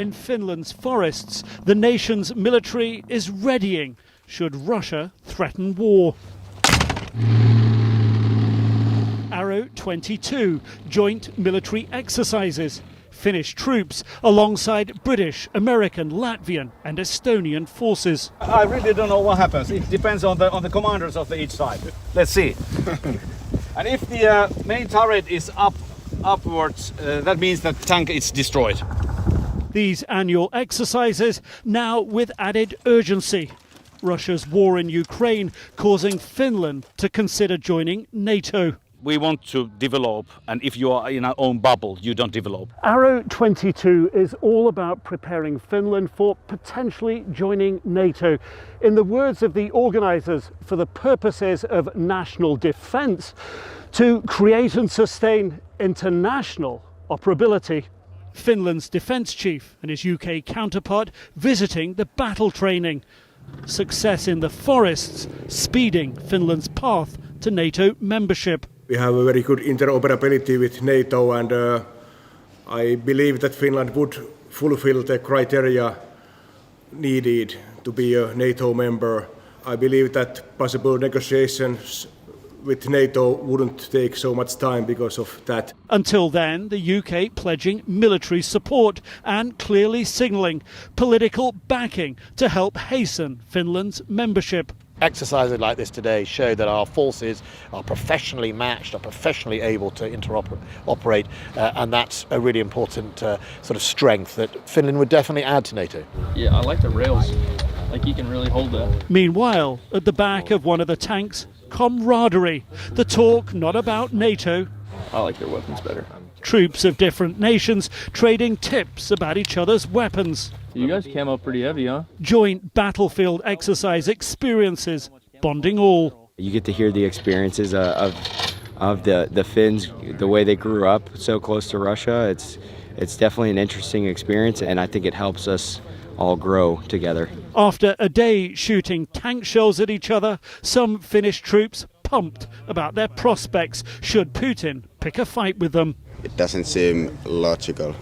In Finland's forests, the nation's military is readying should Russia threaten war. Arrow 22, joint military exercises. Finnish troops alongside British, American, Latvian and Estonian forces. I really don't know what happens. It depends on the commanders of each side. Let's see. And if the main turret is upwards, that means that the tank is destroyed. These annual exercises now with added urgency. Russia's war in Ukraine causing Finland to consider joining NATO. We want to develop, and if you are in our own bubble, you don't develop. Arrow 22 is all about preparing Finland for potentially joining NATO. In the words of the organisers, for the purposes of national defence, to create and sustain international operability. Finland's defence chief and his UK counterpart visiting the battle training. Success in the forests speeding Finland's path to NATO membership. We have a very good interoperability with NATO, and I believe that Finland would fulfill the criteria needed to be a NATO member. I believe that possible negotiations with NATO wouldn't take so much time because of that. Until then, the UK pledging military support and clearly signalling political backing to help hasten Finland's membership. Exercises like this today show that our forces are professionally matched, are professionally able to interoperate, and that's a really important sort of strength that Finland would definitely add to NATO. Yeah, I like the rails. Like you can really hold that. Meanwhile, at the back of one of the tanks, camaraderie. The talk not about NATO. I like their weapons better. Troops of different nations trading tips about each other's weapons. You guys came up pretty heavy, huh? Joint battlefield exercise experiences, bonding all. You get to hear the experiences of the Finns, the way they grew up so close to Russia. It's definitely an interesting experience, and I think it helps us all grow together. After a day shooting tank shells at each other, some Finnish troops pumped about their prospects should Putin pick a fight with them. It doesn't seem logical,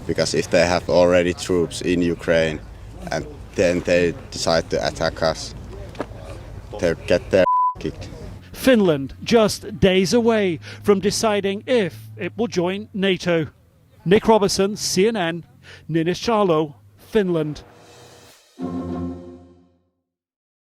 because if they have already troops in Ukraine and then they decide to attack us, they'll get their kicked. Finland just days away from deciding if it will join NATO. Nic Robertson, CNN, Ninishalo, Finland.